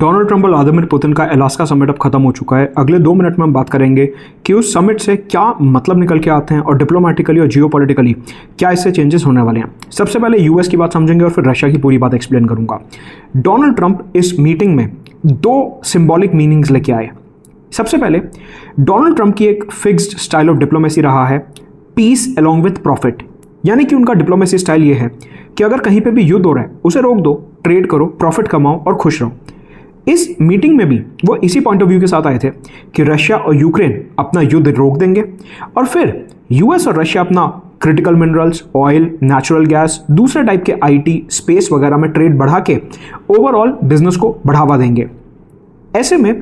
Donald Trump और Vladimir Putin का Alaska summit अब खत्म हो चुका है। अगले 2 मिनट में हम बात करेंगे कि उस समिट से क्या मतलब निकल के आते हैं और डिप्लोमेटिकली और जियोपॉलिटिकली क्या इससे चेंजेस होने वाले हैं। सबसे पहले यूएस की बात समझेंगे और फिर रशिया की पूरी बात एक्सप्लेन करूंगा। डोनाल्ड ट्रंप इस मीटिंग में 2 सिंबॉलिक मीनिंग्स लेके आए। सबसे पहले डोनाल्ड ट्रंप की एक फिक्स्ड स्टाइल ऑफ डिप्लोमेसी रहा है, पीस अलॉन्ग विथ प्रॉफिट। यानी कि उनका डिप्लोमेसी स्टाइल ये है कि अगर कहीं पे भी युद्ध हो रहा है उसे रोक दो, ट्रेड करो, प्रॉफिट कमाओ और खुश रहो। इस मीटिंग में भी वो इसी पॉइंट ऑफ व्यू के साथ आए थे कि रशिया और यूक्रेन अपना युद्ध रोक देंगे और फिर यूएस और रशिया अपना critical minerals, oil, natural gas, दूसरे टाइप के आईटी, स्पेस वगैरह में ट्रेड बढ़ा के ओवरऑल बिजनेस को बढ़ावा देंगे। ऐसे में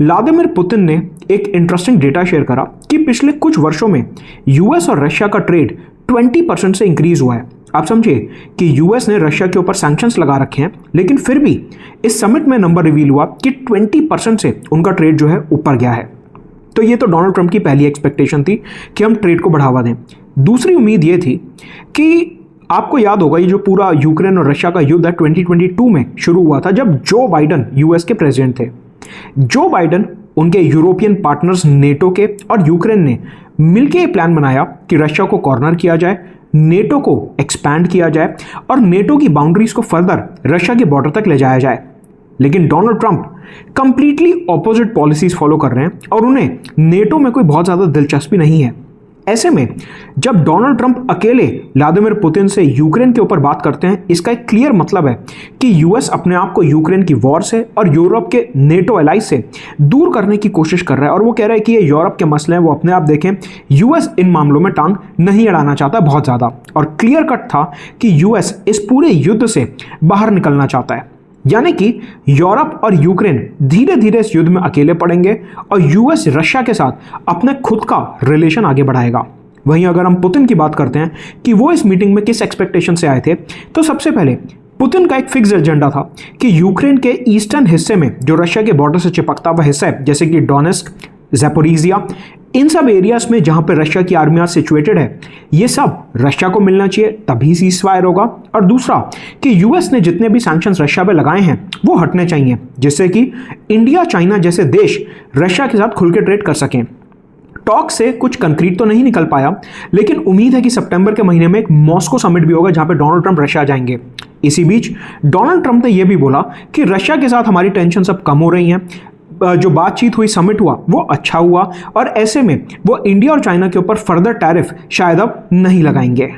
व्लादिमीर पुतिन ने एक इंटरेस्टिंग डेटा शेयर करा कि पिछले कुछ वर्षों में यूएस और रशिया का ट्रेड 20% से इंक्रीज हुआ है। आप समझिए कि यूएस ने रशिया के ऊपर सैंक्शंस लगा रखे हैं, लेकिन फिर भी इस समिट में नंबर रिवील हुआ कि 20% से उनका ट्रेड जो है ऊपर गया है। तो ये तो डोनाल्ड ट्रंप की पहली एक्सपेक्टेशन थी कि हम ट्रेड को बढ़ावा दें। दूसरी उम्मीद ये थी कि आपको याद होगा ये जो पूरा यूक्रेन और रशिया का युद्ध है 2022 में शुरू हुआ था, जब जो बाइडन यूएस के प्रेसिडेंट थे। जो बाइडन, उनके यूरोपियन पार्टनर्स नेटो के और यूक्रेन ने मिलकर ये प्लान बनाया कि रशिया को कॉर्नर किया जाए, नेटो को एक्सपैंड किया जाए और नेटो की बाउंड्रीज को फर्दर रशिया के बॉर्डर तक ले जाया जाए। लेकिन Donald Trump completely opposite policies follow कर रहे हैं और उन्हें नेटो में कोई बहुत ज़्यादा दिलचस्पी नहीं है। ऐसे में जब डोनाल्ड ट्रंप अकेले व्लादिमीर पुतिन से यूक्रेन के ऊपर बात करते हैं, इसका एक क्लियर मतलब है कि यूएस अपने आप को यूक्रेन की वॉर से और यूरोप के नेटो एलाइज से दूर करने की कोशिश कर रहा है और वो कह रहा है कि ये यूरोप के मसले हैं, वो अपने आप देखें। यूएस इन मामलों में टांग नहीं अड़ाना चाहता बहुत ज़्यादा, और क्लियर कट था कि यूएस इस पूरे युद्ध से बाहर निकलना चाहता है। यानी कि यूरोप और यूक्रेन धीरे धीरे इस युद्ध में अकेले पड़ेंगे और यूएस रशिया के साथ अपने खुद का रिलेशन आगे बढ़ाएगा। वहीं अगर हम पुतिन की बात करते हैं कि वो इस मीटिंग में किस एक्सपेक्टेशन से आए थे, तो सबसे पहले पुतिन का एक फिक्स एजेंडा था कि यूक्रेन के ईस्टर्न हिस्से में जो रशिया के बॉर्डर से चिपकता हुआ हिस्सा है, जैसे कि डोनेस्क, ज़ैपोरिज़िया, इन सब एरियाज में जहां पर रशिया की आर्मी आज सिचुएटेड है, ये सब रशिया को मिलना चाहिए, तभी सीज़फायर होगा। और दूसरा कि यूएस ने जितने भी सैंक्शंस रशिया पे लगाए हैं वो हटने चाहिए, जिससे कि इंडिया, चाइना जैसे देश रशिया के साथ खुल के ट्रेड कर सकें। टॉक से कुछ कंक्रीट तो नहीं निकल पाया, लेकिन उम्मीद है कि सितंबर के महीने में एक मॉस्को समिट भी होगा जहां पे डोनाल्ड ट्रंप रशिया जाएंगे। इसी बीच डोनाल्ड ट्रंप ने यह भी बोला कि रशिया के साथ हमारी टेंशन सब कम हो रही हैं, जो बातचीत हुई, समिट हुआ, वो अच्छा हुआ और ऐसे में वो इंडिया और चाइना के ऊपर फर्दर टैरिफ शायद अब नहीं लगाएंगे।